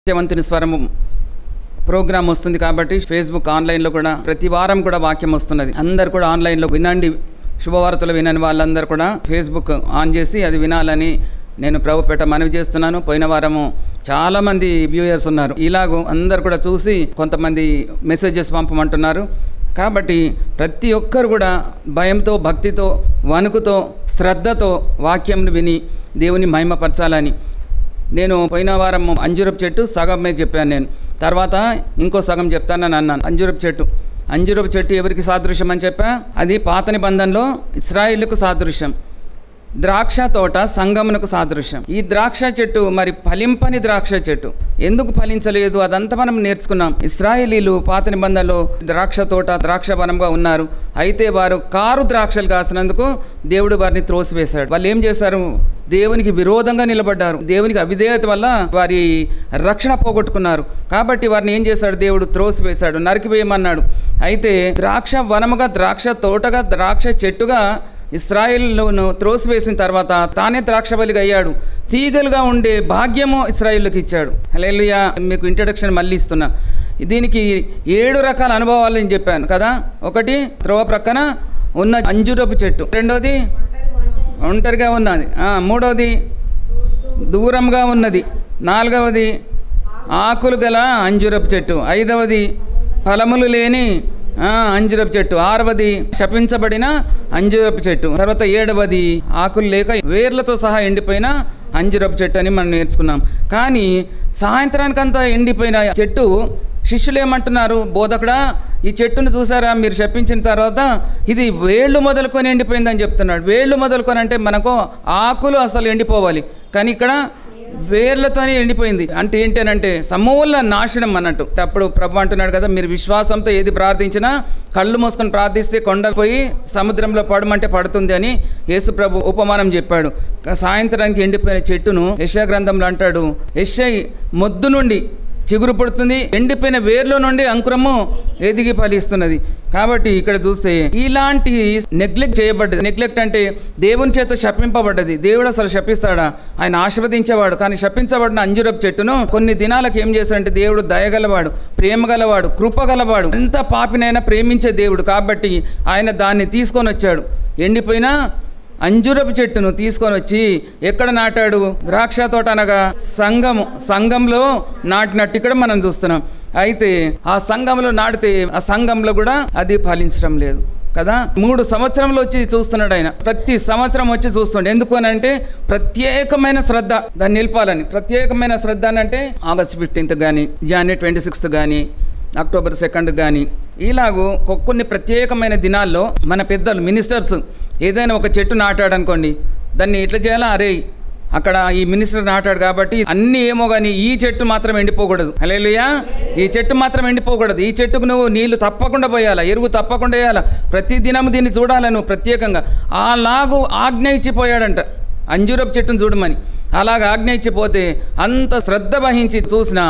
సత్యవంతుని స్వరము ప్రోగ్రామ్ వస్తుంది కాబట్టి ఫేస్బుక్ ఆన్లైన్లో కూడా ప్రతి వారం కూడా వాక్యం వస్తున్నది. అందరు కూడా ఆన్లైన్లో వినండి. శుభవార్తలు వినని వాళ్ళందరూ కూడా ఫేస్బుక్ ఆన్ చేసి అది వినాలని నేను ప్రభుపేట మనవి చేస్తున్నాను. పోయిన వారము చాలామంది వ్యూయర్స్ ఉన్నారు. ఇలాగూ అందరు కూడా చూసి కొంతమంది మెసేజెస్ పంపమంటున్నారు. కాబట్టి ప్రతి ఒక్కరు కూడా భయంతో, భక్తితో, వణుకుతో, శ్రద్ధతో వాక్యంను విని దేవుని మహిమపరచాలని. నేను పోయిన వారం అంజూరపు చెట్టు సగమే చెప్పాను. నేను తర్వాత ఇంకో సగం చెప్తానని అన్నాను. అంజూరపు చెట్టు ఎవరికి సాదృశ్యం అని చెప్పా? అది పాత నిబంధనలో ఇశ్రాయేలుకు సాదృశ్యం. ద్రాక్ష తోట సంగమునకు సాదృశ్యం. ఈ ద్రాక్ష చెట్టు మరి ఫలింపని ద్రాక్ష చెట్టు ఎందుకు ఫలించలేదు అదంతా మనం నేర్చుకున్నాం. ఇశ్రాయేలీలు పాత నిబంధనలో ద్రాక్ష తోట, ద్రాక్ష వనంగా ఉన్నారు. అయితే వారు కారు ద్రాక్షలు కాసినందుకు దేవుడు వారిని త్రోసివేశాడు. వాళ్ళు ఏం చేశారు? దేవునికి విరోధంగా నిలబడ్డారు. దేవునికి అవిధేయత వల్ల వారి రక్షణ పోగొట్టుకున్నారు. కాబట్టి వారిని ఏం చేశాడు? దేవుడు త్రోసివేశాడు, నరికివేయమన్నాడు. అయితే ద్రాక్ష వనముగా, ద్రాక్ష తోటగా, ద్రాక్ష చెట్టుగా ఇశ్రాయేలును త్రోసివేసిన తర్వాత తానే ద్రాక్షవల్లిగా అయ్యాడు. తీగలుగా ఉండే భాగ్యము ఇశ్రాయేలుకి ఇచ్చాడు. హల్లెలూయా. మీకు ఇంట్రడక్షన్ మళ్ళీ ఇస్తున్నా. దీనికి 7 రకాల అనుభవాలు నేను చెప్పాను కదా. ఒకటి, త్రోవ ప్రక్కన ఉన్న అంజూరపు చెట్టు. రెండోది, ఒంటరిగా ఉన్నది. మూడవది, దూరంగా ఉన్నది. నాలుగవది, ఆకులు గల అంజూరపు చెట్టు. ఐదవది, ఫలములు లేని అంజూరపు చెట్టు. ఆరవది, శపించబడిన అంజూరపు చెట్టు. తర్వాత 7వది, ఆకులు లేక వేర్లతో సహా ఎండిపోయిన అంజూరపు చెట్టు అని మనం నేర్చుకున్నాం. కానీ సాయంత్రానికంతా ఎండిపోయిన చెట్టు శిష్యులు ఏమంటున్నారు? బోధకుడా, ఈ చెట్టును చూసారా మీరు శపించిన తర్వాత? ఇది వేళ్ళు మొదలుకొని ఎండిపోయిందని చెప్తున్నాడు. వేళ్ళు మొదలుకొని అంటే మనకు ఆకులు అసలు ఎండిపోవాలి, కానీ ఇక్కడ వేర్లతోనే ఎండిపోయింది. అంటే ఏంటనంటే సమూల నాశనం అన్నట్టు. అప్పుడు ప్రభు అంటున్నాడు కదా, మీరు విశ్వాసంతో ఏది ప్రార్థించినా కళ్ళు మూసుకొని ప్రార్థిస్తే కొండ పోయి సముద్రంలో పడమంటే పడుతుంది అని యేసు ప్రభు ఉపమానం చెప్పాడు. సాయంత్రానికి ఎండిపోయిన చెట్టును యెషయా గ్రంథంలో అంటాడు, యెషయా మొద్దు నుండి చిగురు పడుతుంది, ఎండిపోయిన వేర్లో నుండి అంకురము ఎదిగి ఫలిస్తున్నది. కాబట్టి ఇక్కడ చూస్తే ఇలాంటి నెగ్లెక్ట్ చేయబడ్డది. నెగ్లెక్ట్ అంటే దేవుని చేత శపింపబడ్డది. దేవుడు అసలు శపిస్తాడా? ఆయన ఆశీర్వదించేవాడు. కానీ శపించబడిన అంజూరపు చెట్టును కొన్ని దినాలకు ఏం చేశాడంటే దేవుడు దయగలవాడు, ప్రేమ గలవాడు, కృప గలవాడు, ఎంత పాపినైనా ప్రేమించే దేవుడు. కాబట్టి ఆయన దాన్ని తీసుకొని వచ్చాడు. ఎండిపోయిన అంజూరపు చెట్టును తీసుకొని వచ్చి ఎక్కడ నాటాడు? ద్రాక్ష తోట అనగా సంఘంలో నాటినట్టు ఇక్కడ మనం చూస్తున్నాం. అయితే ఆ సంఘంలో నాటితే ఆ సంఘంలో కూడా అది ఫలించడం లేదు కదా. 3 సంవత్సరంలో వచ్చి చూస్తున్నాడు ఆయన. ప్రతి సంవత్సరం వచ్చి చూస్తుండే. ఎందుకు అని అంటే ప్రత్యేకమైన శ్రద్ధ దాన్ని నిలపాలని. ప్రత్యేకమైన శ్రద్ధ అని అంటే ఆగస్ట్ 15th కానీ, జనవరి 26th కానీ, అక్టోబర్ 2nd కానీ, ఇలాగూ కొన్ని ప్రత్యేకమైన దినాల్లో మన పెద్దలు మినిస్టర్స్ ఏదైనా ఒక చెట్టు నాటాడు అనుకోండి, దాన్ని ఎట్లా చేయాలా? అరే అక్కడ ఈ మినిస్టర్ నాటాడు కాబట్టి అన్నీ ఏమో కానీ ఈ చెట్టు మాత్రం ఎండిపోకూడదు. హల్లెలూయా. ఈ చెట్టు మాత్రం ఎండిపోకూడదు. ఈ చెట్టుకు నువ్వు నీళ్లు తప్పకుండా పోయాలా, ఎరువు తప్పకుండా వేయాలా, ప్రతి దినము దీన్ని చూడాలా నువ్వు ప్రత్యేకంగా. అలాగూ ఆజ్ఞ ఇచ్చిపోయాడంట అంజూరపు చెట్టును చూడమని. అలాగ ఆజ్ఞ ఇచ్చిపోతే అంత శ్రద్ధ వహించి చూసిన,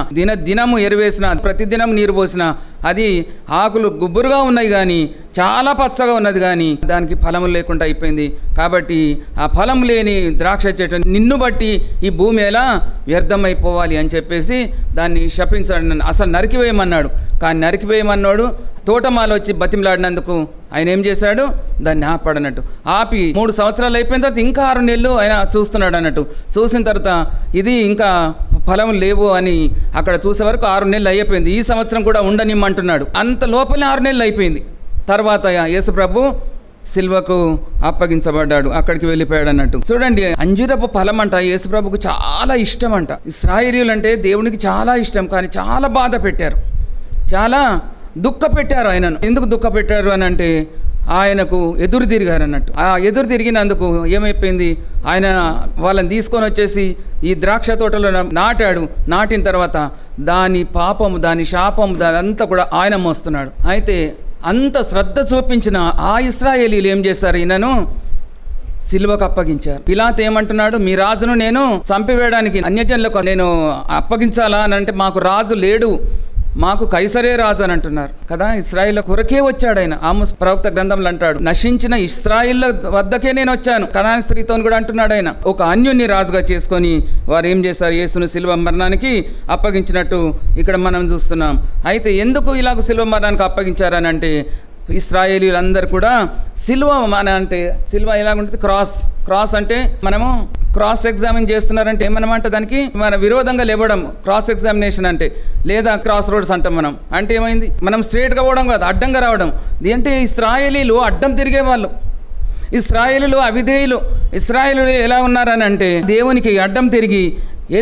దినము ఎరువేసిన, ప్రతిదినం నీరు పోసిన, అది ఆకులు గుబ్బురుగా ఉన్నాయి కానీ చాలా పచ్చగా ఉన్నది, కానీ దానికి ఫలము లేకుండా అయిపోయింది. కాబట్టి ఆ ఫలం లేని ద్రాక్ష చెట్టు నిన్ను బట్టి ఈ భూమి ఎలా వ్యర్థమైపోవాలి అని చెప్పేసి దాన్ని శపించాడు. అసలు నరికివేయమన్నాడు. కానీ నరికివేయమన్నాడు తోటమాల వచ్చి బతిమలాడినందుకు ఆయన ఏం చేశాడు? దాన్ని ఆపడనట్టు ఆపి 3 సంవత్సరాలు అయిపోయిన తర్వాత ఇంకా 6 నెలలు ఆయన చూస్తున్నాడు అన్నట్టు. చూసిన తర్వాత ఇది ఇంకా ఫలం లేవు అని అక్కడ చూసే వరకు 6 నెలలు అయిపోయింది. ఈ సంవత్సరం కూడా ఉండనిమ్మంటున్నాడు. అంత లోపలే 6 నెలలు అయిపోయింది. తర్వాత యేసు ప్రభు సిల్వకు అప్పగించబడ్డాడు, అక్కడికి వెళ్ళిపోయాడు అన్నట్టు. చూడండి, అంజూరపు ఫలం అంట యేసు ప్రభుకు చాలా ఇష్టం అంట. ఇశ్రాయేలీయులు అంటే దేవునికి చాలా ఇష్టం, కానీ చాలా బాధ పెట్టారు, చాలా దుఃఖ పెట్టారు ఆయనను. ఎందుకు దుఃఖ పెట్టారు అని అంటే ఆయనకు ఎదురు తిరిగారు అన్నట్టు. ఆ ఎదురు తిరిగినందుకు ఏమైపోయింది? ఆయన వాళ్ళని తీసుకొని వచ్చేసి ఈ ద్రాక్ష తోటలో నాటాడు. నాటిన తర్వాత దాని పాపము, దాని శాపము, దానంతా కూడా ఆయన మోస్తున్నాడు. అయితే అంత శ్రద్ధ చూపించిన ఆ ఇశ్రాయేలీయులు ఏం చేశారు? ఈయనను సిలువకు అప్పగించారు. పిలాతు ఏమంటున్నాడు? మీ రాజును నేను చంపివేయడానికి అన్యజనులకు నేను అప్పగించాలా అని అంటే మాకు రాజు లేడు, మాకు కైసరే రాజు అని అంటున్నారు కదా. ఇశ్రాయేల్ కొరకే వచ్చాడు ఆయన. ఆమోస్ ప్రవక్త గ్రంథంలో అంటాడు, నశించిన ఇశ్రాయేల్ వద్దకే నేను వచ్చాను. కనాని స్త్రీతో కూడా అంటున్నాడు ఆయన. ఒక అన్యుని రాజుగా చేసుకొని వారు ఏం చేశారు, యేసును శిలువ మరణానికి అప్పగించినట్టు ఇక్కడ మనం చూస్తున్నాం. అయితే ఎందుకు ఇలాగ శిలువ మరణానికి అప్పగించారని అంటే, ఇశ్రాయేలీలందరూ కూడా సిల్వ అంటే సిల్వ ఎలాగుంటుంది, క్రాస్ అంటే మనము క్రాస్ ఎగ్జామిన్ చేస్తున్నారంటే ఏమన్నమాట, దానికి మన విరోధంగా లేవడం క్రాస్ ఎగ్జామినేషన్ అంటే, లేదా క్రాస్ రోడ్స్ అంటాం మనం. అంటే ఏమైంది, మనం స్ట్రేట్గా పోవడం కాదు, అడ్డంగా రావడం. అంటే ఇశ్రాయేలీలు అడ్డం తిరిగే వాళ్ళు, ఇశ్రాయేలీలు అవిధేయులు. ఇశ్రాయేలీలు ఎలా ఉన్నారని అంటే దేవునికి అడ్డం తిరిగి,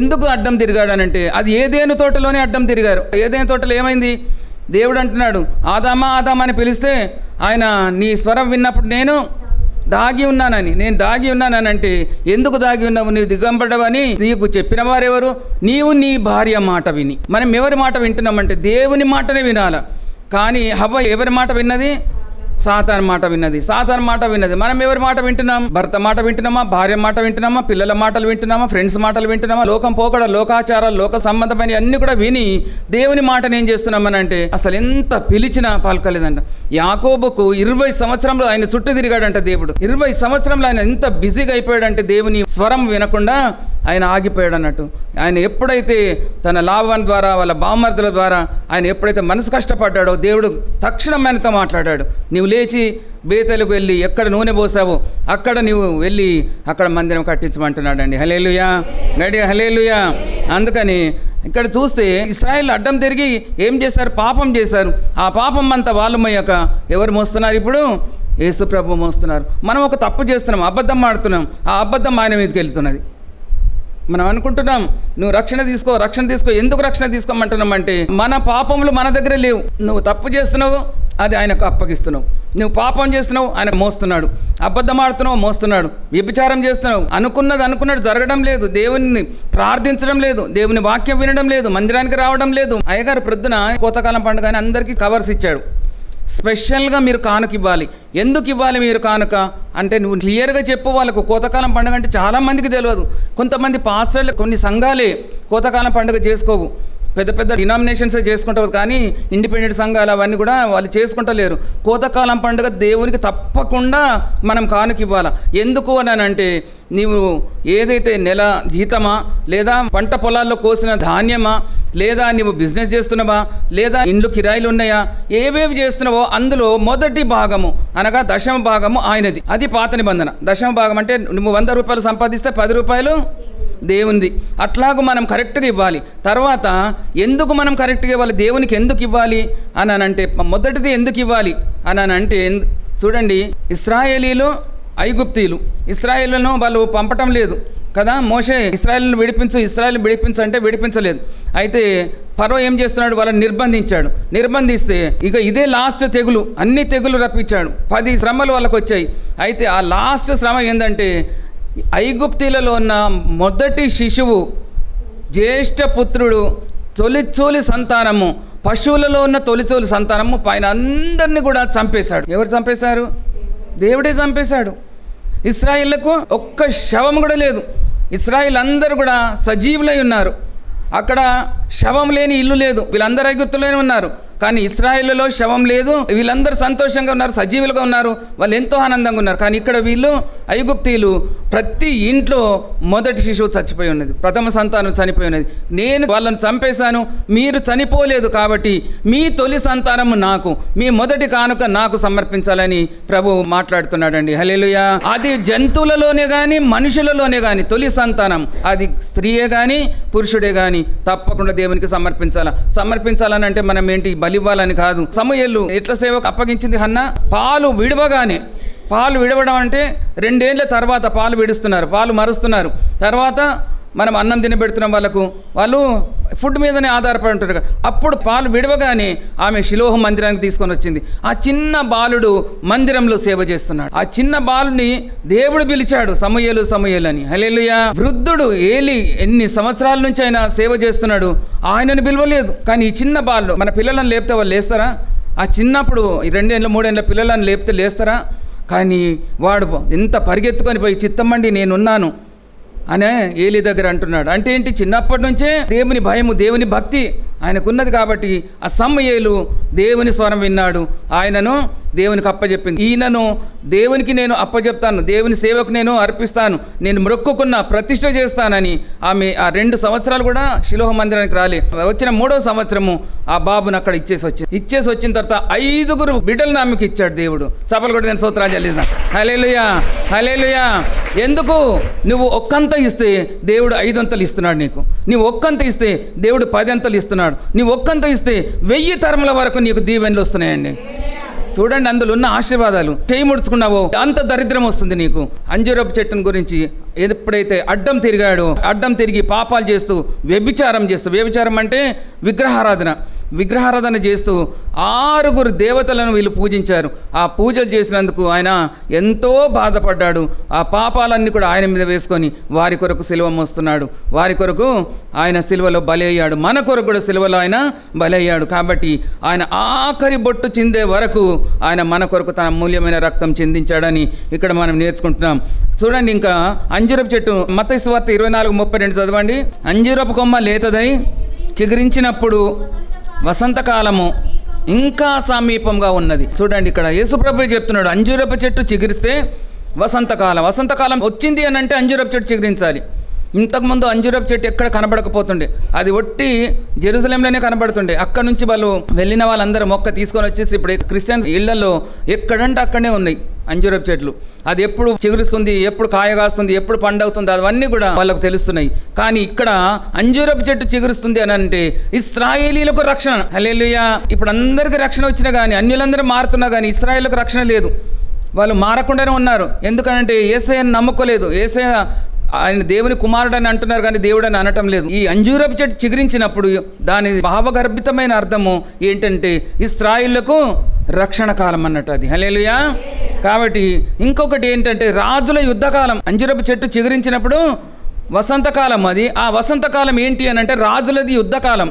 ఎందుకు అడ్డం తిరిగాడనంటే అది ఏదేను తోటలోనే అడ్డం తిరిగారు. ఏదేను తోటలో ఏమైంది, దేవుడు అంటున్నాడు, ఆదామా ఆదామా అని పిలిస్తే ఆయన నీ స్వరం విన్నప్పుడు నేను దాగి ఉన్నానని, నేను దాగి ఉన్నానంటే ఎందుకు దాగి ఉన్నావు, నీవు దిగంబడవని నీకు చెప్పిన వారెవరు, నీవు నీ భార్య మాట విని. మనం ఎవరి మాట వింటున్నామంటే దేవుని మాటనే వినాలి. కానీ హవ్వ ఎవరి మాట విన్నది, సాతాను మాట విన్నది. సాతాను మాట విన్నది. మనం ఎవరి మాట వింటున్నాం, భర్త మాట వింటున్నామా, భార్య మాట వింటున్నామా, పిల్లల మాటలు వింటున్నామా, ఫ్రెండ్స్ మాటలు వింటున్నామా, లోకం పోకడ, లోకాచారాలు, లోక సంబంధమైన అన్ని కూడా విని దేవుని మాటను ఏం చేస్తున్నామని అంటే అసలు ఎంత పిలిచినా పలకలేదంట. యాకోబుకు 20 సంవత్సరంలో ఆయన చుట్టూ తిరిగాడంట దేవుడు. 20 సంవత్సరంలో ఆయన ఎంత బిజీగా అయిపోయాడంటే దేవుని స్వరం వినకుండా ఆయన ఆగిపోయాడు అన్నట్టు. ఆయన ఎప్పుడైతే తన లాభం ద్వారా, వాళ్ళ బామర్దుల ద్వారా ఆయన ఎప్పుడైతే మనసు కష్టపడ్డాడో దేవుడు తక్షణం ఆయనతో మాట్లాడాడు. నీవు లేచి బేతెలకు వెళ్ళి ఎక్కడ నూనె పోసావో అక్కడ నీవు వెళ్ళి అక్కడ మందిరం కట్టించమంటున్నాడు అండి. హల్లెలూయా, గట్టిగా హల్లెలూయా. అందుకని ఇక్కడ చూస్తే ఇశ్రాయేల్ అడ్డం తిరిగి ఏం చేశారు, పాపం చేశారు. ఆ పాపం అంతా వాళ్ళు మోయక ఎవరు మోస్తున్నారు, ఇప్పుడు యేసు ప్రభు మోస్తున్నారు. మనం ఒక తప్పు చేస్తున్నాం, అబద్ధం ఆడుతున్నాం, ఆ అబద్ధం ఆయన మీదకి వెళ్తున్నది. మనం అనుకుంటున్నాం నువ్వు రక్షణ తీసుకో. ఎందుకు రక్షణ తీసుకోమంటున్నాం అంటే మన పాపములు మన దగ్గర లేవు. నువ్వు తప్పు చేస్తున్నావు, అది ఆయనకు అప్పగిస్తున్నావు. నువ్వు పాపం చేస్తున్నావు, ఆయన మోస్తున్నాడు. అబద్ధం ఆడుతున్నావు, మోస్తున్నాడు. వ్యభిచారం చేస్తున్నావు, అనుకున్నది జరగడం లేదు. దేవుని ప్రార్థించడం లేదు, దేవుని వాక్యం వినడం లేదు, మందిరానికి రావడం లేదు. అయ్యగారు ప్రొద్దున కోతకాలం పండుగ అని అందరికీ కవర్స్ ఇచ్చాడు. స్పెషల్గా మీరు కానుక ఇవ్వాలి. ఎందుకు ఇవ్వాలి మీరు కానుక అంటే నువ్వు క్లియర్గా చెప్పు వాళ్ళకు. కోతకాలం పండుగ అంటే చాలామందికి తెలియదు. కొంతమంది పాస్టర్లు, కొన్ని సంఘాలే కోతకాలం పండుగ చేసుకోవు. పెద్ద పెద్ద డినామినేషన్స్ చేసుకుంటారు, కానీ ఇండిపెండెంట్ సంఘాలు అవన్నీ కూడా వాళ్ళు చేసుకుంటలేరు. కోతకాలం పండుగ దేవునికి తప్పకుండా మనం కానుక ఇవ్వాలి. ఎందుకు అని అంటే నీవు ఏదైతే నెల జీతమా, లేదా పంట పొలాల్లో కోసిన ధాన్యమా, లేదా నీవు బిజినెస్ చేస్తున్నావా, లేదా ఇండ్లు కిరాయిలు ఉన్నాయా, ఏవేవి చేస్తున్నావో అందులో మొదటి భాగము అనగా దశమ భాగము ఆయనది. అది పాత నిబంధన. దశమ భాగం అంటే నువ్వు 100 రూపాయలు సంపాదిస్తే 10 రూపాయలు దేవునిది. అట్లాగూ మనం కరెక్ట్గా ఇవ్వాలి. తర్వాత ఎందుకు మనం కరెక్ట్గా ఇవ్వాలి, దేవునికి ఎందుకు ఇవ్వాలి అని అంటే మొదటిది ఎందుకు ఇవ్వాలి అని అంటే చూడండి, ఇశ్రాయేలీలు ఐగుప్తీయులు, ఇశ్రాయేలును వాళ్ళు పంపటం లేదు కదా. మోషే ఇశ్రాయేలును విడిపించు అంటే విడిపించలేదు. అయితే ఫరో ఏం చేస్తున్నాడు, వాళ్ళని నిర్బంధిస్తే ఇక ఇదే లాస్ట్ తెగులు, అన్ని తెగులు రప్పించాడు. 10 శ్రమలు వాళ్ళకు వచ్చాయి. అయితే ఆ లాస్ట్ శ్రమ ఏంటంటే ఐగుప్తీలలో ఉన్న మొదటి శిశువు, జ్యేష్ఠ పుత్రుడు, తొలిచూలి సంతానము, పశువులలో ఉన్న తొలిచూలి సంతానము పైన అందరినీ కూడా చంపేశాడు. ఎవరు చంపేశారు, దేవుడే చంపేశాడు. ఇశ్రాయేళ్లకు ఒక్క శవం కూడా లేదు. ఇశ్రాయేల్ అందరూ కూడా సజీవులై ఉన్నారు. అక్కడ శవం లేని ఇల్లు లేదు. వీళ్ళందరూ ఐగుప్తులోనే ఉన్నారు, కానీ ఇశ్రాయేలులో శవం లేదు. వీళ్ళందరూ సంతోషంగా ఉన్నారు, సజీవులుగా ఉన్నారు, వాళ్ళు ఎంతో ఆనందంగా ఉన్నారు. కానీ ఇక్కడ వీళ్ళు ఐగుప్తీయులు ప్రతి ఇంట్లో మొదటి శిశువు చచ్చిపోయి ఉన్నది, ప్రథమ సంతానం చనిపోయి ఉన్నది. నేను వాళ్ళని చంపేశాను, మీరు చనిపోలేదు, కాబట్టి మీ తొలి సంతానము నాకు, మీ మొదటి కానుక నాకు సమర్పించాలని ప్రభువు మాట్లాడుతున్నాడండి. హల్లెలూయా. అది జంతువులలోనే కానీ మనుషులలోనే కానీ తొలి సంతానం అది స్త్రీయే కానీ పురుషుడే కానీ తప్పకుండా దేవునికి సమర్పించాలని అంటే మనం ఏంటి, బలివ్వాలని కాదు. సమూయేలు ఎట్లా సేవకు అప్పగించింది హన్నా, పాలు విడవడం అంటే 2 ఏళ్ల తర్వాత పాలు విడుస్తున్నారు, పాలు మరుస్తున్నారు. తర్వాత మనం అన్నం తినబెడుతున్నాం వాళ్ళకు, వాళ్ళు ఫుడ్ మీదనే ఆధారపడి ఉంటారు. అప్పుడు పాలు విడవగానే ఆమె షిలోహు మందిరానికి తీసుకొని వచ్చింది. ఆ చిన్న బాలుడు మందిరంలో సేవ చేస్తున్నాడు. ఆ చిన్న బాలుని దేవుడు పిలిచాడు, సమూయేలు అని. హల్లెలూయా. వృద్ధుడు ఏలి ఎన్ని సంవత్సరాల నుంచి ఆయన సేవ చేస్తున్నాడు, ఆయనను పిలవలేదు. కానీ ఈ చిన్న బాలుడు, మన పిల్లలను లేపితే వాళ్ళు లేస్తారా? ఆ చిన్నప్పుడు 2 ఏళ్ళ 3 ఏళ్ళ పిల్లలను లేపితే లేస్తారా? కానీ వాడు ఎంత పరిగెత్తుకొని పోయి చిత్తమ్మండి నేనున్నాను అనే ఏలి దగ్గర అంటున్నాడు. అంటే ఏంటి, చిన్నప్పటి నుంచే దేవుని భయము, దేవుని భక్తి ఆయనకున్నది కాబట్టి ఆ సమూయేలు దేవుని స్వరం విన్నాడు, ఆయనను దేవునికి అప్పచెప్పింది. ఈయనను దేవునికి నేను అప్పచెప్తాను, దేవుని సేవకు నేను అర్పిస్తాను, నేను మొక్కుకున్న ప్రతిష్ఠ చేస్తానని ఆమె ఆ 2 సంవత్సరాలు కూడా షిలోహు మందిరానికి రాలే. వచ్చిన 3వ సంవత్సరము ఆ బాబును అక్కడ ఇచ్చేసి వచ్చిన తర్వాత 5 బిడ్డలను ఆమెకి ఇచ్చాడు దేవుడు. చప్పలు కూడా నేను స్తోత్రాలు చెల్లిస్తాను. హల్లెలూయా, హల్లెలూయా. ఎందుకు? నువ్వు ఒక్కంత ఇస్తే దేవుడు 5 అంతలు ఇస్తున్నాడు నీకు. నీవు ఒక్కంత ఇస్తే దేవుడు 10 అంతలు ఇస్తున్నాడు. నీవు ఒక్కంత ఇస్తే 1000 తరముల వరకు నీకు దీవెనలు వస్తున్నాయండి. చూడండి, అందులో ఉన్న ఆశీర్వాదాలు. చేయి ముడుచుకున్నావో అంత దరిద్రం వస్తుంది నీకు. అంజూరపు చెట్టును గురించి ఎప్పుడైతే అడ్డం తిరిగి పాపాలు చేస్తూ వ్యభిచారం అంటే విగ్రహారాధన చేస్తూ 6 దేవతలను వీళ్ళు పూజించారు. ఆ పూజలు చేసినందుకు ఆయన ఎంతో బాధపడ్డాడు. ఆ పాపాలన్నీ కూడా ఆయన మీద వేసుకొని వారి కొరకు సిలువ మోస్తున్నాడు. వారి కొరకు ఆయన సిలువలో బలి అయ్యాడు. మన కొరకు కూడా సిలువలో ఆయన బలి అయ్యాడు. కాబట్టి ఆయన ఆఖరి బొట్టు చిందే వరకు ఆయన మన కొరకు తన అమూల్యమైన రక్తం చిందించాడని ఇక్కడ మనం నేర్చుకుంటున్నాం. చూడండి, ఇంకా అంజూరపు చెట్టు మత్తయి సువార్త 24:32 చదవండి. అంజూరపు కొమ్మ లేతదై చిగురించినప్పుడు వసంతకాలము ఇంకా సమీపంగా ఉన్నది. చూడండి, ఇక్కడ యేసుప్రభు చెప్తున్నాడు, అంజూరపు చెట్టు చిగురిస్తే వసంతకాలం వచ్చింది అని అంటే అంజూరపు చెట్టు చిగురించాలి. ఇంతకుముందు అంజూరపు చెట్టు ఎక్కడ కనబడకపోతుండే, అది ఒట్టి జెరూసలేంలోనే కనబడుతుండే. అక్కడ నుంచి వాళ్ళు వెళ్ళిన వాళ్ళందరూ మొక్క తీసుకొని వచ్చేసి ఇప్పుడు క్రిస్టియన్స్ ఇళ్లలో ఎక్కడంటే అక్కడనే ఉన్నాయి అంజూరపు చెట్లు. అది ఎప్పుడు చిగురుస్తుంది, ఎప్పుడు కాయ కాస్తుంది, ఎప్పుడు పండవుతుంది, అవన్నీ కూడా వాళ్ళకు తెలుస్తున్నాయి. కానీ ఇక్కడ అంజూరపు చెట్టు చిగురుస్తుంది అని అంటే ఇశ్రాయేలీలకు రక్షణ. హల్లెలూయా. ఇప్పుడు అందరికీ రక్షణ వచ్చినా కానీ, అన్యులందరూ మారుతున్నా కానీ ఇశ్రాయేలుకు రక్షణ లేదు. వాళ్ళు మారకుండానే ఉన్నారు. ఎందుకంటే యేసయ్యను నమ్ముకోలేదు. యేసయ్య ఆయన దేవుని కుమారుడు అని అంటున్నారు కానీ దేవుడు అని అనటం లేదు. ఈ అంజూరపు చెట్టు చిగురించినప్పుడు దాని భావగర్భితమైన అర్థము ఏంటంటే ఇశ్రాయేలుకు రక్షణ కాలం అన్నట్టు అది. హల్లెలూయా. కాబట్టి ఇంకొకటి ఏంటంటే రాజుల యుద్ధకాలం. అంజూరపు చెట్టు చిగురించినప్పుడు వసంతకాలం అది. ఆ వసంతకాలం ఏంటి అని అంటే రాజులది యుద్ధకాలం.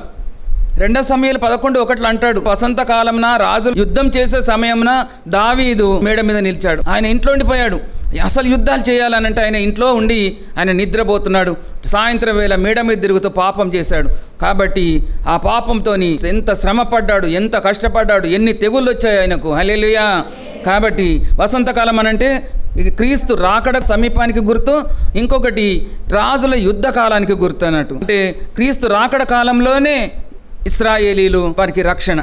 2 సమూయేలు 11:1 అంటాడు, వసంతకాలంన రాజులు యుద్ధం చేసే సమయంన దావీదు మేడ మీద నిలిచాడు. ఆయన ఇంట్లో ఉండిపోయాడు. అసలు యుద్ధాలు చేయాలనంటే ఆయన ఇంట్లో ఉండి ఆయన నిద్రపోతున్నాడు. సాయంత్రం వేళ మేడ మీద తిరుగుతూ పాపం చేశాడు. కాబట్టి ఆ పాపంతో ఎంత శ్రమ పడ్డాడు, ఎంత కష్టపడ్డాడు, ఎన్ని తెగుళ్ళు వచ్చాయి ఆయనకు. హల్లెలూయా. కాబట్టి వసంతకాలం అనంటే క్రీస్తు రాకడ సమీపానికి గుర్తు, ఇంకొకటి రాజుల యుద్ధ కాలానికి గుర్తు అన్నట్టు. అంటే క్రీస్తు రాకడ కాలంలోనే ఇశ్రాయేలీలు వారికి రక్షణ.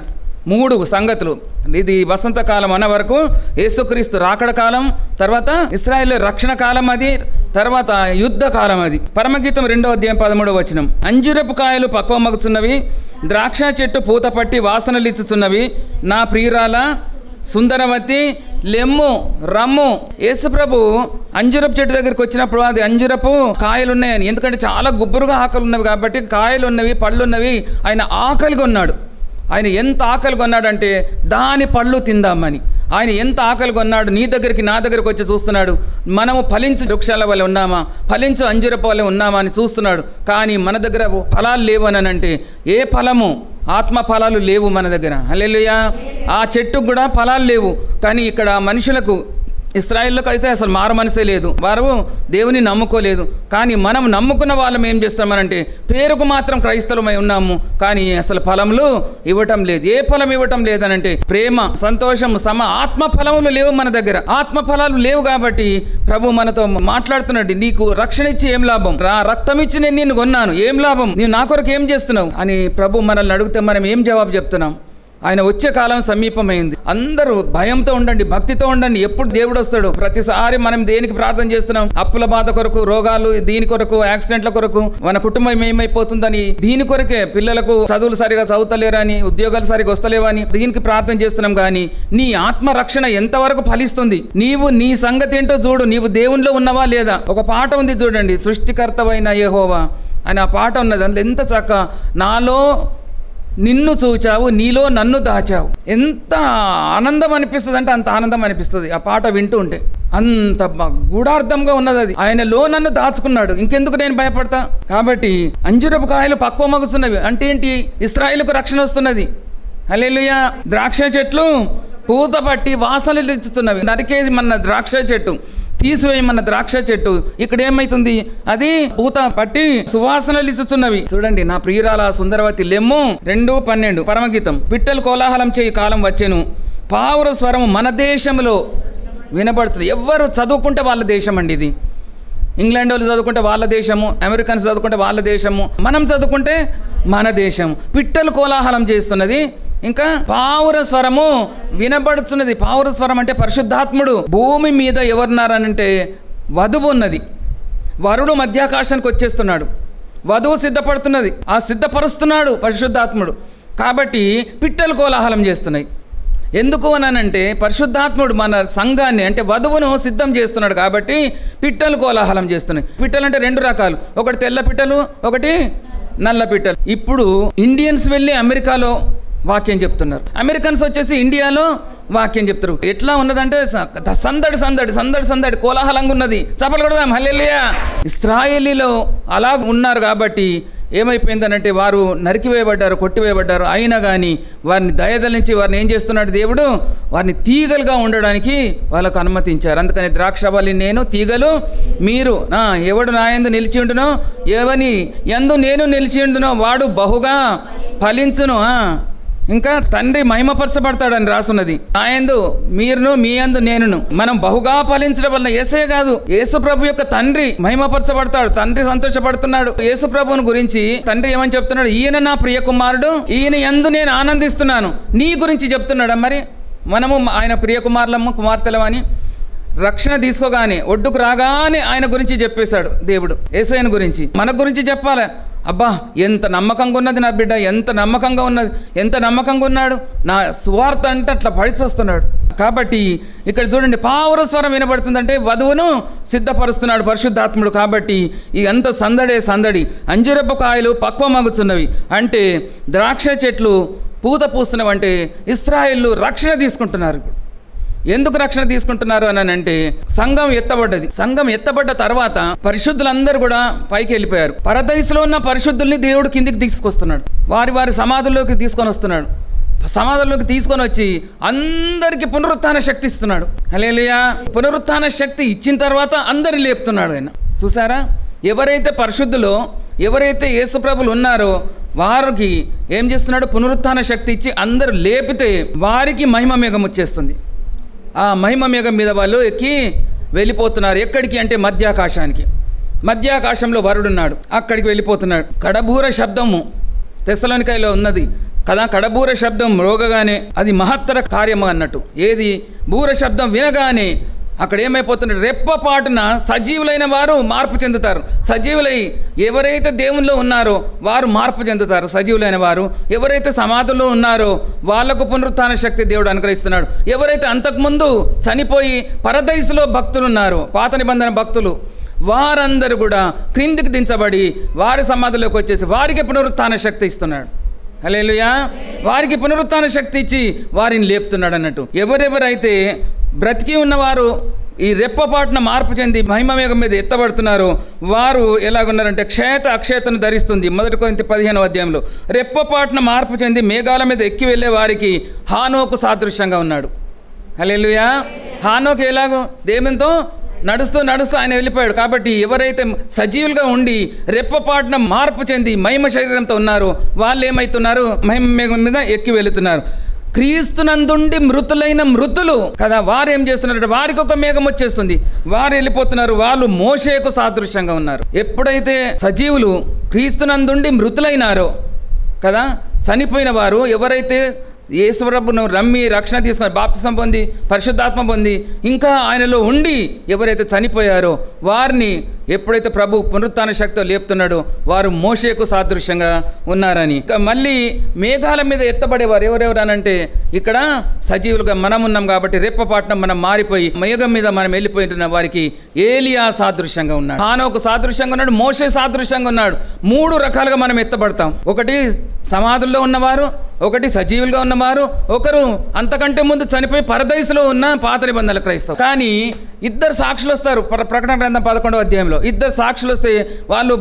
3 సంగతులు. ఇది వసంతకాలం అన్న వరకు యేసుక్రీస్తు రాకడ కాలం, తర్వాత ఇశ్రాయేల్ రక్షణ కాలం అది, తర్వాత యుద్ధ కాలం అది. పరమగీతం 2:13 అంజూరపు కాయలు పక్వమగుచున్నవి, ద్రాక్ష చెట్టు పూత పట్టి వాసనలు ఇచ్చుచున్నవి, నా ప్రియురాల సుందరవతి లెమ్ము రమ్ము. యేసుప్రభు అంజూరపు చెట్టు దగ్గరికి వచ్చినప్పుడు అది అంజూరపు కాయలు ఉన్నాయని, ఎందుకంటే చాలా గుబ్బురుగా ఆకలి ఉన్నవి కాబట్టి కాయలు ఉన్నవి, పళ్ళు ఉన్నవి. ఆయన ఆకలిగా ఉన్నాడు. ఆయన ఎంత ఆకలిగా ఉన్నాడంటే దాని పళ్ళు తిందామని. ఆయన ఎంత ఆకలిగా ఉన్నాడు, నీ దగ్గరికి నా దగ్గరికి వచ్చి చూస్తున్నాడు. మనము ఫలించు వృక్షాల వల్ల ఉన్నామా, ఫలించు అంజూరపు వల్ల ఉన్నామా అని చూస్తున్నాడు. కానీ మన దగ్గర ఫలాలు లేవు అని అంటే ఏ ఫలము, ఆత్మ ఫలాలు లేవు మన దగ్గర. హల్లెలూయా. ఆ చెట్టుకు కూడా ఫలాలు లేవు. కానీ ఇక్కడ మనుషులకు, ఇశ్రాయేలుకు అయితే అసలు మారు మనసే లేదు, వారు దేవుని నమ్ముకోలేదు. కానీ మనం నమ్ముకున్న వాళ్ళం ఏం చేస్తామనంటే పేరుకు మాత్రం క్రైస్తవమై ఉన్నాము, కానీ అసలు ఫలములు ఇవ్వటం లేదు. ఏ ఫలం ఇవ్వటం లేదనంటే ప్రేమ, సంతోషం, ఆత్మ ఫలములు లేవు మన దగ్గర. ఆత్మ ఫలాలు లేవు కాబట్టి ప్రభు మనతో మాట్లాడుతున్నాడు, నీకు రక్షణ ఇచ్చి ఏం లాభం, రక్తం ఇచ్చి నేను నిన్ను కొన్నాను, ఏం లాభం, నీవు నా కొరకు ఏం చేస్తున్నావు అని ప్రభు మనల్ని అడిగితే మనం ఏం జవాబు చెప్తున్నాం? ఆయన వచ్చే కాలం సమీపమైంది. అందరూ భయంతో ఉండండి, భక్తితో ఉండండి. ఎప్పుడు దేవుడు వస్తాడు? ప్రతిసారి మనం దేనికి ప్రార్థన చేస్తున్నాం? అప్పుల బాధ కొరకు, రోగాలు, దీని కొరకు, యాక్సిడెంట్ల కొరకు, మన కుటుంబం ఏమైపోతుందని, దీని కొరకే, పిల్లలకు చదువులు సరిగా చదువుతలేరని, ఉద్యోగాలు సరిగా వస్తలేవని దీనికి ప్రార్థన చేస్తున్నాం. కానీ నీ ఆత్మ రక్షణ ఎంతవరకు ఫలిస్తుంది? నీవు నీ సంగతి ఏంటో చూడు. నీవు దేవునిలో ఉన్నవా లేదా? ఒక పాట ఉంది చూడండి, సృష్టికర్తవైన యెహోవా అని ఆ పాట ఉన్నది. అందులో ఎంత చక్కగా నాలో నిన్ను చూచావు, నీలో నన్ను దాచావు. ఎంత ఆనందం అనిపిస్తుంది అంటే అంత ఆనందం అనిపిస్తుంది ఆ పాట వింటూ ఉంటే. అంత గూఢార్థంగా ఉన్నది అది. ఆయనలో నన్ను దాచుకున్నాడు, ఇంకెందుకు నేను భయపడతా? కాబట్టి అంజూరపు కాయలు పక్వమగుతున్నవి అంటే ఏంటి? ఇశ్రాయేలుకు రక్షణ వస్తున్నది. హల్లెలూయా. ద్రాక్ష చెట్లు పూత పట్టి వాసనలు ఇచ్చుతున్నవి. నరికేసి మన ద్రాక్ష చెట్టు తీసివేయమన్న ద్రాక్ష చెట్టు ఇక్కడ ఏమైతుంది, అది పూత పట్టి సువాసనలు ఇచ్చుచున్నవి. చూడండి, నా ప్రియురాల సుందరవతి లెమ్ము 2:12 పరమగీతం. పిట్టలు కోలాహలం చేయి కాలం వచ్చెను, పావుర స్వరము మన దేశంలో వినబడుతుంది. ఎవరు చదువుకుంటే వాళ్ళ దేశం అండి ఇది. ఇంగ్లాండ్ వాళ్ళు చదువుకుంటే వాళ్ళ దేశము, అమెరికన్స్ చదువుకుంటే వాళ్ళ దేశము, మనం చదువుకుంటే మన దేశం. పిట్టలు కోలాహలం చేస్తున్నది, ఇంకా పావుర స్వరము వినబడుతున్నది. పావుర స్వరం అంటే పరిశుద్ధాత్ముడు. భూమి మీద ఎవరున్నారనంటే వధువు ఉన్నది, వరుడు మధ్యాకాశానికి వచ్చేస్తున్నాడు, వధువు సిద్ధపడుతున్నది, ఆ సిద్ధపరుస్తున్నాడు పరిశుద్ధాత్ముడు. కాబట్టి పిట్టలు కోలాహలం చేస్తున్నాయి. ఎందుకు అనంటే పరిశుద్ధాత్ముడు మన సంఘాన్ని అంటే వధువును సిద్ధం చేస్తున్నాడు కాబట్టి పిట్టలు కోలాహలం చేస్తున్నాయి. పిట్టలు అంటే 2 రకాలు, ఒకటి తెల్ల పిట్టలు, ఒకటి నల్ల పిట్టలు. ఇప్పుడు ఇండియన్స్ వెళ్ళి అమెరికాలో వాక్యం చెప్తున్నారు, అమెరికన్స్ వచ్చేసి ఇండియాలో వాక్యం చెప్తారు. ఎట్లా ఉన్నదంటే సందడి సందడి సందడి సందడి కోలాహలంగా ఉన్నది. చప్పలు కొడదాం హల్లెలూయా. ఇశ్రాయేలీలో అలా ఉన్నారు కాబట్టి ఏమైపోయిందనంటే వారు నరికివేయబడ్డారు, కొట్టివేయబడ్డారు. అయినా కానీ వారిని దయదలించి వారిని ఏం చేస్తున్నాడు దేవుడు, వారిని తీగలుగా ఉండడానికి వాళ్ళకు అనుమతించారు. అందుకని ద్రాక్షవల్లి నేను, తీగలు మీరు. ఎవడు నా యందు నిలిచి ఉండునో, ఎవని యందు నేను నిలిచి ఉండునో వాడు బహుగా ఫలించును. ఇంకా తండ్రి మహిమపరచబడతాడని రాసున్నది. నా యందు మీరును, మీ యందు నేనును. మనం బహుగా ఫలించడం వల్ల యేసే కాదు, యేసు ప్రభు యొక్క తండ్రి మహిమపరచబడతాడు, తండ్రి సంతోషపడుతున్నాడు. యేసు ప్రభువుని గురించి తండ్రి ఏమని చెప్తున్నాడు, ఈయన నా ప్రియ కుమారుడు, ఈయన యందు నేను ఆనందిస్తున్నాను. నీ గురించి చెప్తున్నాడు. మరి మనము ఆయన ప్రియ కుమారులము కుమార్తెలమని రక్షణ తీసుకోగానే ఒడ్డుకు రాగానే ఆయన గురించి చెప్పేశాడు దేవుడు, యేసయ్యను గురించి. మన గురించి చెప్పాలి. అబ్బా ఎంత నమ్మకంగా ఉన్నది నా బిడ్డ, ఎంత నమ్మకంగా ఉన్నది, ఎంత నమ్మకంగా ఉన్నాడు, నా సువార్త అంటే అట్లా పడిచొస్తున్నాడు. కాబట్టి ఇక్కడ చూడండి, పావుర స్వరం వినబడుతుందంటే వధువును సిద్ధపరుస్తున్నాడు పరిశుద్ధాత్ముడు. కాబట్టి ఈ అంత సందడే సందడి. అంజూరపు కాయలు పక్వమగుచున్నవి అంటే ద్రాక్ష చెట్లు పూత పూస్తున్నవి అంటే ఇశ్రాయేలు రక్షణ తీసుకుంటున్నారు. ఎందుకు రక్షణ తీసుకుంటున్నారు అని అంటే సంఘం ఎత్తబడ్డది. సంఘం ఎత్తబడ్డ తర్వాత పరిశుద్ధులందరూ కూడా పైకి వెళ్ళిపోయారు. పరదైసులో ఉన్న పరిశుద్ధుల్ని దేవుడు కిందికి తీసుకొస్తున్నాడు, వారి వారి సమాధుల్లోకి తీసుకొని వస్తున్నాడు. సమాధుల్లోకి తీసుకొని వచ్చి అందరికీ పునరుత్థాన శక్తి ఇస్తున్నాడు. హల్లెలూయా. పునరుత్థాన శక్తి ఇచ్చిన తర్వాత అందరిని లేపుతున్నాడు ఆయన. చూసారా, ఎవరైతే పరిశుద్ధులో, ఎవరైతే యేసుప్రభులు ఉన్నారో వారికి ఏం చేస్తున్నాడు, పునరుత్థాన శక్తి ఇచ్చి అందరూ లేపితే వారికి మహిమ మేఘం వచ్చేస్తుంది. ఆ మహిమ మేఘం మీద వాళ్ళు ఎక్కి వెళ్ళిపోతున్నారు. ఎక్కడికి అంటే మధ్యాకాశానికి. మధ్యాకాశంలో వరుడున్నాడు, అక్కడికి వెళ్ళిపోతున్నాడు. కడబూర శబ్దము తెస్సలోనికైలో ఉన్నది కదా, కడబూర శబ్దం మ్రోగగానే అది మహత్తర కార్యము అన్నట్టు. ఏది బూర శబ్దం వినగానే అక్కడ ఏమైపోతున్నారు, రెప్పపాటున సజీవులైన వారు మార్పు చెందుతారు. సజీవులై ఎవరైతే దేవుల్లో ఉన్నారో వారు మార్పు చెందుతారు. సజీవులైన వారు ఎవరైతే సమాధుల్లో ఉన్నారో వాళ్లకు పునరుత్థాన శక్తి దేవుడు అనుగ్రహిస్తున్నాడు. ఎవరైతే అంతకుముందు చనిపోయి పరదైసులో భక్తులు ఉన్నారో, పాత నిబంధన భక్తులు, వారందరూ కూడా క్రిందికి దించబడి వారి సమాధిలోకి వచ్చేసి వారికి పునరుత్థాన శక్తి ఇస్తున్నాడు. హల్లెలూయా. వారికి పునరుత్థాన శక్తి ఇచ్చి వారిని లేపుతున్నాడు అన్నట్టు. ఎవరెవరైతే బ్రతికి ఉన్నవారు ఈ రెప్పపాటున మార్పు చెంది మహిమ మేఘం మీద ఎత్తబడుతున్నారు వారు ఎలాగున్నారంటే క్షేత అక్షేతను ధరిస్తుంది. 1 కొరింథీ 15వ అధ్యాయంలో రెప్పపాటున మార్పు చెంది మేఘాల మీద ఎక్కి వెళ్ళే వారికి హానోకు సాదృశ్యంగా ఉన్నాడు. హల్లెలూయా. హానోకు ఎలాగో దేవునితో నడుస్తూ నడుస్తూ ఆయన వెళ్ళిపోయాడు. కాబట్టి ఎవరైతే సజీవులుగా ఉండి రెప్పపాటున మార్పు చెంది మహిమ శరీరంతో ఉన్నారో వాళ్ళు ఏమవుతున్నారు, మహిమ మేఘం మీద ఎక్కి వెళుతున్నారు. క్రీస్తునందుండి మృతులైన మృతులు కదా, వారు ఏం చేస్తున్నారంటే వారికి ఒక మేఘం వచ్చేస్తుంది, వారు వెళ్ళిపోతున్నారు. వాళ్ళు మోషేకు సాదృశ్యంగా ఉన్నారు. ఎప్పుడైతే సజీవులు క్రీస్తునందుండి మృతులైనారో కదా, చనిపోయిన వారు ఎవరైతే యేసుప్రభును నమ్మి రక్షణ తీసుకొని బాప్తిసం పొంది పరిశుద్ధాత్మ పొంది ఇంకా ఆయనలో ఉండి ఎవరైతే చనిపోయారో వారిని ఎప్పుడైతే ప్రభు పునరుత్థాన శక్తితో లేపుతున్నాడో వారు మోషేకు సాదృశ్యంగా ఉన్నారని. మళ్ళీ మేఘాల మీద ఎత్తబడేవారు ఎవరెవరు అనంటే ఇక్కడ సజీవులుగా మనం ఉన్నాం కాబట్టి రెప్పపాటున మనం మారిపోయి మేఘం మీద మనం వెళ్ళిపోయిన వారికి ఏలియా సాదృశ్యంగా ఉన్నాడు, హానోకు సాదృశ్యంగా ఉన్నాడు, మోషే సాదృశ్యంగా ఉన్నాడు. 3 రకాలుగా మనం ఎత్తబడతాం. ఒకటి సమాధుల్లో ఉన్నవారు, ఒకటి సజీవులుగా ఉన్నవారు, ఒకరు అంతకంటే ముందు చనిపోయి పరదైసులో ఉన్న పాత నిబంధనల క్రైస్తవులు. కానీ 2 సాక్షులు వస్తారు ప్రకటన గ్రంథం 11వ అధ్యాయంలో. కాలంలో 2 సాక్షులు వస్తే వాళ్ళు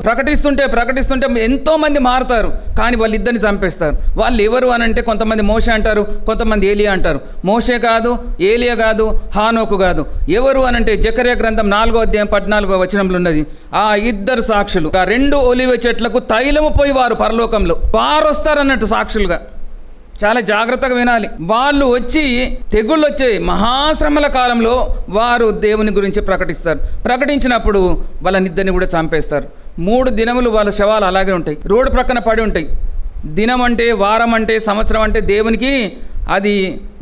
ప్రకటిస్తుంటే ఎంతోమంది మారుతారు, కానీ వాళ్ళు 2ని చంపేస్తారు. వాళ్ళు ఎవరు అని అంటే కొంతమంది మోషే అంటారు, కొంతమంది ఏలియా అంటారు. మోషే కాదు, ఏలియా కాదు, హానోకు కాదు. ఎవరు అని అంటే జకర్యా గ్రంథం 4వ అధ్యాయం 14వ వచనంలో ఉన్నది. ఆ 2 సాక్షులు ఆ 2 ఒలివ చెట్లకు తైలము పోయి వారు పరలోకంలో వారు వస్తారన్నట్టు సాక్షులుగా. చాలా జాగ్రత్తగా వినాలి. వాళ్ళు వచ్చి తెగుళ్ళు వచ్చే మహాశ్రమల కాలంలో వారు దేవుని గురించి ప్రకటిస్తారు. ప్రకటించినప్పుడు వాళ్ళనిద్దరిని కూడా చంపేస్తారు. 3 దినములు వాళ్ళ శవాలు అలాగే ఉంటాయి, రోడ్డు ప్రక్కన పడి ఉంటాయి. దినం అంటే, వారం అంటే, సంవత్సరం అంటే దేవునికి అది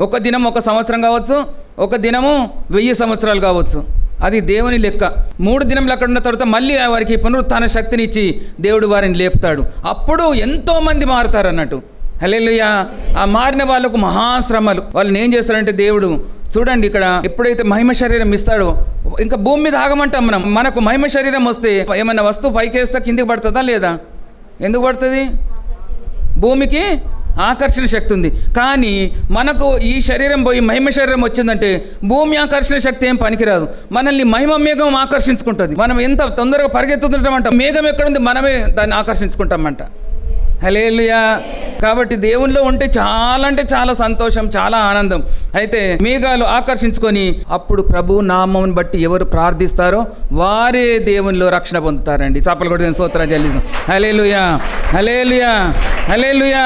ఒక దినం 1 సంవత్సరం కావచ్చు, ఒక దినము 1000 సంవత్సరాలు కావచ్చు. అది దేవుని లెక్క. 3 దినములు అక్కడ ఉన్న తర్వాత మళ్ళీ వారికి పునరుత్థాన శక్తిని ఇచ్చి దేవుడు వారిని లేపుతాడు. అప్పుడు ఎంతోమంది మారుతారు అన్నట్టు. హల్లెలూయా. ఆ మారిన వాళ్ళకు మహాశ్రమలు. వాళ్ళని ఏం చేస్తారంటే దేవుడు చూడండి, ఇక్కడ ఎప్పుడైతే మహిమ శరీరం ఇస్తాడో, ఇంకా భూమి మీద ఆగమంటాం మనకు మహిమ శరీరం వస్తే ఏమన్నా వస్తువు పైకేస్తే కిందికి పడుతుందా లేదా? ఎందుకు పడుతుంది? భూమికి ఆకర్షణ శక్తి ఉంది. కానీ మనకు ఈ శరీరం పోయి మహిమ శరీరం వచ్చిందంటే భూమి ఆకర్షణ శక్తి ఏం పనికిరాదు. మనల్ని మహిమ మేఘం ఆకర్షించుకుంటుంది. మనం ఎంత తొందరగా పరిగెత్తుతుంటామంట, మేఘం ఎక్కడుంది మనమే దాన్ని ఆకర్షించుకుంటామంట. హల్లెలూయా. కాబట్టి దేవునిలో ఉంటే చాలా సంతోషం, చాలా ఆనందం. అయితే మేఘాలు ఆకర్షించుకొని అప్పుడు ప్రభు నామం బట్టి ఎవరు ప్రార్థిస్తారో వారే దేవునిలో రక్షణ పొందుతారండి. చప్పలు కొట్టి స్తోత్రం చెల్లిస్తాం. హల్లెలూయా, హల్లెలూయా, హల్లెలూయా.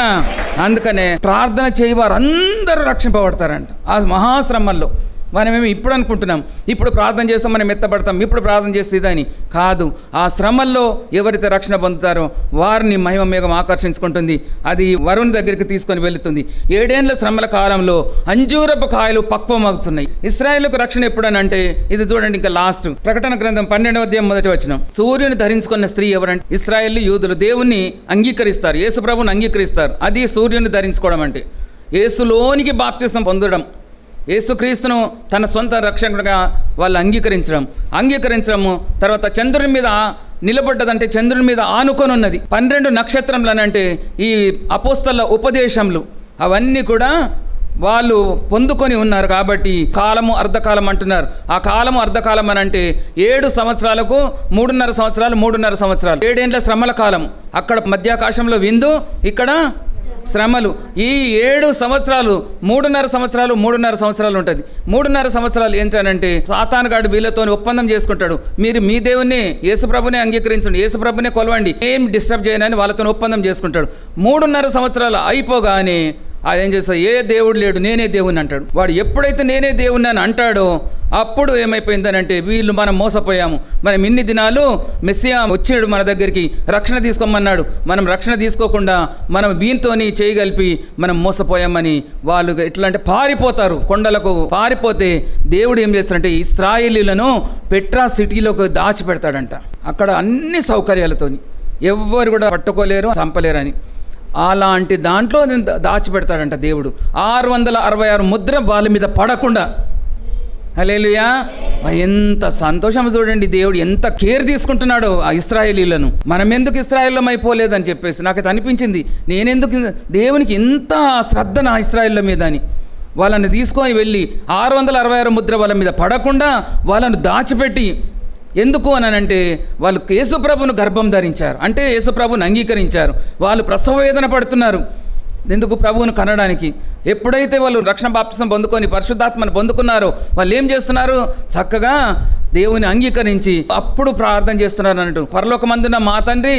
అందుకనే ప్రార్థన చేయవారు అందరూ రక్షింపబడతారంట ఆ మహాశ్రమల్లో. మనమేమి ఇప్పుడు అనుకుంటున్నాం, ఇప్పుడు ప్రార్థన చేస్తాం, మనం ఎత్తపడతాం, ఇప్పుడు ప్రార్థన చేస్తే ఇదని కాదు. ఆ శ్రమల్లో ఎవరైతే రక్షణ పొందుతారో వారిని మహిమ మేఘం ఆకర్షించుకుంటుంది. అది వరుణ్ దగ్గరికి తీసుకొని వెళుతుంది. 7 ఏళ్ల శ్రమల కాలంలో అంజూరపు కాయలు పక్వమవుతున్నాయి. ఇశ్రాయేలుకు రక్షణ ఎప్పుడనంటే ఇది చూడండి, ఇంకా లాస్ట్ ప్రకటన గ్రంథం 12వ అధ్యాయం 1వ వచనం. సూర్యుని ధరించుకున్న స్త్రీ ఎవరంటే ఇశ్రాయేలు యూదులు దేవుణ్ణి అంగీకరిస్తారు, యేసు ప్రభువుని అంగీకరిస్తారు. అది సూర్యుని ధరించుకోవడం అంటే యేసులోనికి బాప్తిసం పొందడం, యేసుక్రీస్తును తన సొంత రక్షకుడిగా వాళ్ళు అంగీకరించడము. తర్వాత చంద్రుని మీద నిలబడ్డదంటే చంద్రుని మీద ఆనుకొని ఉన్నది. 12 నక్షత్రములనంటే ఈ అపోస్తల ఉపదేశములు అవన్నీ కూడా వాళ్ళు పొందుకొని ఉన్నారు. కాబట్టి కాలము అర్ధకాలం అంటున్నారు. ఆ కాలము అర్ధకాలం అని అంటే 7 సంవత్సరాలకు 3.5 సంవత్సరాలు, 3.5 సంవత్సరాలు. 7 ఏళ్ల శ్రమల కాలం. అక్కడ మధ్యాకాశంలో విందు, ఇక్కడ శ్రమలు. ఈ 7 సంవత్సరాలు 3.5 సంవత్సరాలు, 3.5 సంవత్సరాలు ఉంటుంది. 3.5 సంవత్సరాలు ఏంటనంటే సాతానుగాడు వీళ్ళతో ఒప్పందం చేసుకుంటాడు. మీరు మీ దేవుణ్ణి యేసుప్రభునే అంగీకరించండి, యేసుప్రభునే కొలవండి, ఏం డిస్టర్బ్ చేయనని వాళ్ళతో ఒప్పందం చేసుకుంటాడు. 3.5 సంవత్సరాలు అయిపోగానే ఏం చేస్తాడు, ఏ దేవుడు లేడు, నేనే దేవుణ్ణి అంటాడు. వాడు ఎప్పుడైతే నేనే దేవుణ్ణి అని అంటాడో అప్పుడు ఏమైపోయిందనంటే వీళ్ళు మనం మోసపోయాము. మనం ఇన్ని దినాలు మెస్సియా వచ్చాడు మన దగ్గరికి, రక్షణ తీసుకోమన్నాడు, మనం రక్షణ తీసుకోకుండా మనం వీనితోని చేయగలిపి మనం మోసపోయామని వాళ్ళు ఎట్లా అంటే పారిపోతారు. కొండలకు పారిపోతే దేవుడు ఏం చేస్తాడంటే ఇశ్రాయేలీలను పెట్రా సిటీలోకి దాచిపెడతాడంట. అక్కడ అన్ని సౌకర్యాలతోని ఎవ్వరు కూడా పట్టుకోలేరు, చంపలేరని. అలాంటి దాంట్లో దాచిపెడతాడంట దేవుడు. 666 ముద్ర వాళ్ళ మీద పడకుండా. హల్లెలూయా. ఎంత సంతోషం చూడండి, దేవుడు ఎంత కేర్ తీసుకుంటున్నాడో ఆ ఇశ్రాయేలీలను. మనం ఎందుకు ఇశ్రాయేల్లం అయిపోలేదని చెప్పేసి నాకైతే అనిపించింది. నేనెందుకు దేవునికి ఇంత శ్రద్ధ నా ఇశ్రాయేళ్ల మీద అని. వాళ్ళని తీసుకొని వెళ్ళి 666 ముద్ర వాళ్ళ మీద పడకుండా వాళ్ళను దాచిపెట్టి, ఎందుకు అనంటే వాళ్ళు యేసుప్రభును గర్భం ధరించారు, అంటే యేసుప్రభుని అంగీకరించారు. వాళ్ళు ప్రసవ వేదన పడుతున్నారు ఎందుకు? ప్రభువును కనడానికి. ఎప్పుడైతే వాళ్ళు రక్షణ బాప్తిసం పొందుకొని పరిశుద్ధాత్మను పొందుకున్నారో వాళ్ళు ఏం చేస్తున్నారు? చక్కగా దేవుని అంగీకరించి అప్పుడు ప్రార్థన చేస్తున్నారు అన్నట్టు. పరలోకమందున్న మా తండ్రి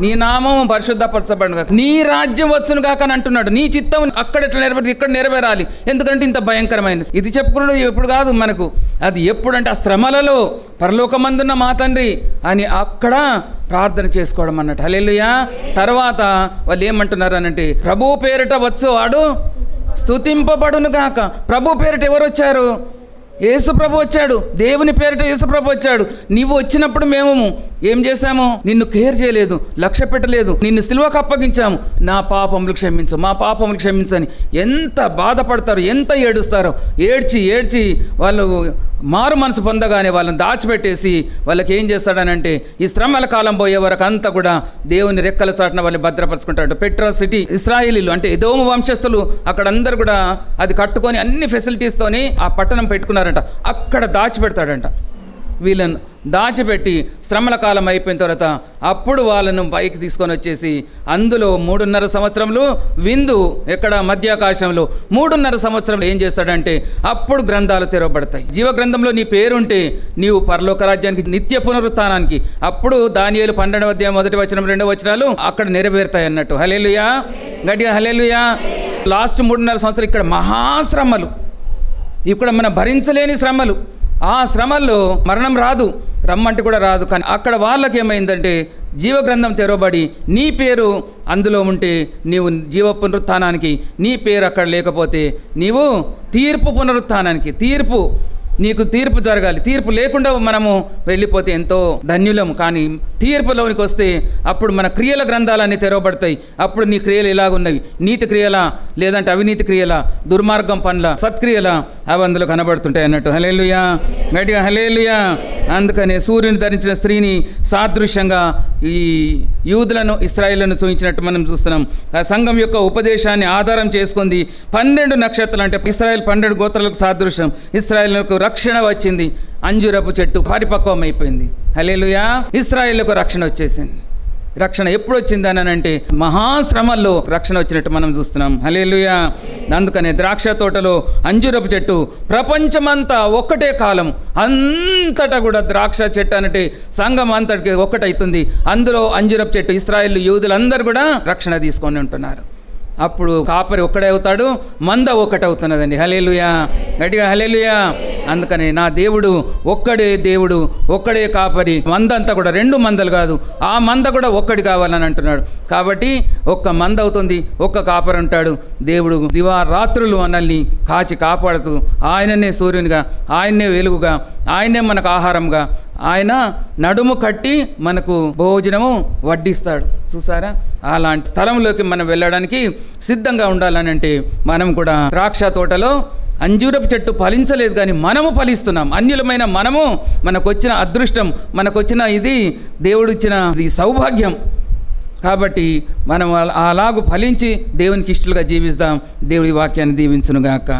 నీ నామం పరిశుద్ధపరచబడును గాక, నీ రాజ్యం వచ్చును గాక అని అంటున్నాడు. నీ చిత్తం అక్కడ ఎట్లా నెరవేరు, ఇక్కడ నెరవేరాలి. ఎందుకంటే ఇంత భయంకరమైనది. ఇది చెప్పుకున్నాడు ఎప్పుడు కాదు మనకు, అది ఎప్పుడంటే ఆ శ్రమలలో పరలోకమందున్న మా తండ్రి అని అక్కడ ప్రార్థన చేసుకోవడం అన్నట్టు. హల్లెలూయా. తర్వాత వాళ్ళు ఏమంటున్నారు అనంటే ప్రభు పేరిట వచ్చేవాడు స్తుతింపబడును గాక. ప్రభు పేరిట ఎవరు వచ్చారు? యేసు ప్రభు వచ్చాడు. దేవుని పేరిట యేసు ప్రభు వచ్చాడు. నీవు వచ్చినప్పుడు మేము ఏం చేశాము? నిన్ను కేర్ చేయలేదు, లక్ష్య పెట్టలేదు, నిన్ను సిలువకు అప్పగించాము. నా పాపములు క్షమించు, మా పాపములు క్షమించని ఎంత బాధపడతారు, ఎంత ఏడుస్తారో. ఏడ్చి వాళ్ళు మారు మనసు పొందగానే వాళ్ళని దాచిపెట్టేసి వాళ్ళకి ఏం చేస్తాడనంటే ఈ శ్రమల కాలం పోయే వరకు అంతా కూడా దేవుని రెక్కల చాటున వాళ్ళని భద్రపరుచుకుంటాడు. పెట్రా సిటీ ఇశ్రాయేలీలు అంటే ఎదోము వంశస్థులు అక్కడ అందరు కూడా అది కట్టుకొని అన్ని ఫెసిలిటీస్తోని ఆ పట్టణం పెట్టుకున్నారంట. అక్కడ దాచిపెడతాడంట వీళ్ళను. దాచిపెట్టి శ్రమల కాలం అయిపోయిన తర్వాత అప్పుడు వాళ్ళను పైకి తీసుకొని వచ్చేసి అందులో 3.5 సంవత్సరంలో విందు ఎక్కడ మధ్యాకాశంలో 3.5 సంవత్సరంలో ఏం చేస్తాడంటే అప్పుడు గ్రంథాలు తెరవబడతాయి. జీవ గ్రంథంలో నీ పేరుంటే నీవు పరలోక రాజ్యానికి నిత్య పునరుత్థానానికి అప్పుడు దానియేలు 12వ అధ్యాయం 1వ వచనం 2వ వచనాలు అక్కడ నెరవేరుతాయి అన్నట్టు. హల్లెలూయా, గట్టిగా హల్లెలూయా. లాస్ట్ 3.5 సంవత్సరాలు ఇక్కడ మహాశ్రమలు, ఇక్కడ మనం భరించలేని శ్రమలు. ఆ శ్రమల్లో మరణం రాదు, రమ్మంటే కూడా రాదు. కానీ అక్కడ వాళ్ళకి ఏమైందంటే జీవగ్రంథం తెరవబడి నీ పేరు అందులో ఉంటే నీవు జీవ పునరుత్థానానికి, నీ పేరు అక్కడ లేకపోతే నీవు తీర్పు పునరుత్థానానికి, నీకు తీర్పు జరగాలి. తీర్పు లేకుండా మనము వెళ్ళిపోతే ఎంతో ధన్యులము. కానీ తీర్పులోనికి వస్తే అప్పుడు మన క్రియల గ్రంథాలన్నీ తెరవబడతాయి. అప్పుడు నీ క్రియలు ఎలాగున్నవి, నీతి క్రియలా లేదంటే అవినీతి క్రియలా, దుర్మార్గం పనుల, సత్క్రియలా, అవి అందులో కనబడుతుంటాయి అన్నట్టు. హల్లెలూయా, గట్టిగా హల్లెలూయా. అందుకనే సూర్యుని ధరించిన స్త్రీని సాదృశ్యంగా ఈ యూదులను ఇశ్రాయేలును చూపించినట్టు మనం చూస్తున్నాం. ఆ సంఘం యొక్క ఉపదేశాన్ని ఆధారం చేసుకుంది 12 నక్షత్రాలు, అంటే ఇశ్రాయేల్ 12 గోత్రాలకు సాదృశ్యం. ఇశ్రాయేలుకు రక్షణ వచ్చింది, అంజూరపు చెట్టు పరిపక్వం అయిపోయింది. హల్లెలూయా, ఇశ్రాయేలుకు రక్షణ వచ్చేసింది. రక్షణ ఎప్పుడు వచ్చింది అని అంటే మహాశ్రమల్లో రక్షణ వచ్చినట్టు మనం చూస్తున్నాం. హల్లెలూయా. అందుకనే ద్రాక్ష తోటలో అంజూరపు చెట్టు, ప్రపంచమంతా ఒక్కటే కాలం, అంతటా కూడా ద్రాక్ష చెట్టు అంటే సంఘం అంతటికి ఒక్కటవుతుంది. అందులో అంజూరపు చెట్టు, ఇశ్రాయేలు యూదులందరూ కూడా రక్షణ తీసుకొని ఉంటున్నారు. అప్పుడు కాపరి ఒక్కడే అవుతాడు, మంద ఒక్కటవుతున్నదండి. హల్లెలూయా, గట్టిగా హల్లెలూయా. అందుకని నా దేవుడు ఒక్కడే దేవుడు, ఒక్కడే కాపరి. మంద అంతా కూడా 2 మందలు కాదు, ఆ మంద కూడా ఒక్కడి కావాలని అంటున్నాడు. కాబట్టి ఒక్క మంద అవుతుంది, ఒక్క కాపరి ఉంటాడు. దేవుడు దివారాత్రులు మనల్ని కాచి కాపాడుతూ ఆయననే సూర్యునిగా, ఆయన్నే వెలుగుగా, ఆయనే మనకు ఆహారంగా, ఆయన నడుము కట్టి మనకు భోజనము వడ్డిస్తాడు. చూసారా, అలాంటి స్థలంలోకి మనం వెళ్ళడానికి సిద్ధంగా ఉండాలని అంటే మనం కూడా ద్రాక్ష తోటలో అంజూరపు చెట్టు ఫలించలేదు కానీ మనము ఫలిస్తున్నాం. అన్యులమైన మనము, మనకొచ్చిన అదృష్టం, మనకొచ్చిన ఇది దేవుడిచ్చిన ఇది సౌభాగ్యం. కాబట్టి మనం అలాగూ ఫలించి దేవునికి ఇష్టలుగా జీవిస్తాం. దేవుడి వాక్యాన్ని దీవించునుగాక.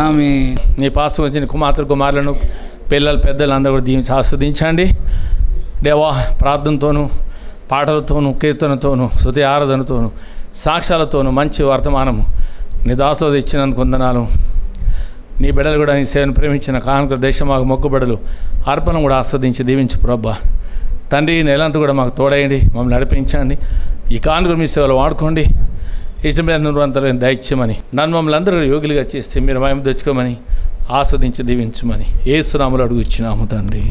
ఆమేన్. నీ పాస్ వచ్చిన కుమారులను పిల్లలు పెద్దలు అందరూ కూడా దీవించి ఆస్వాదించండి. దేవా, ప్రార్థనతోనూ పాటలతోనూ కీర్తనతోనూ స్తుతి ఆరాధనతోనూ సాక్ష్యాలతోనూ మంచి వర్తమానము నీ దాసులో ఇచ్చినందుకు వందనాలు. నీ బిడ్డలు కూడా నీ సేవను ప్రేమించిన కానుక దేశమాకు మొక్కుబడులు అర్పణ కూడా ఆస్వాదించి దీవించు ప్రభా. తండ్రి, నెలంతా కూడా మాకు తోడయండి, మమ్మల్ని నడిపించండి. ఈ కానుకలు మీ సేవలు వాడుకోండి. ఇష్టమైన అంతలో దయచేయమని, నన్ను మమ్మల్ని అందరూ యోగులుగా చేసి మీరు మహిమ తెచ్చుకోమని ఆస్వాదించి దీవించమని యేసు నామములో అడుగుచున్నాము తండ్రి.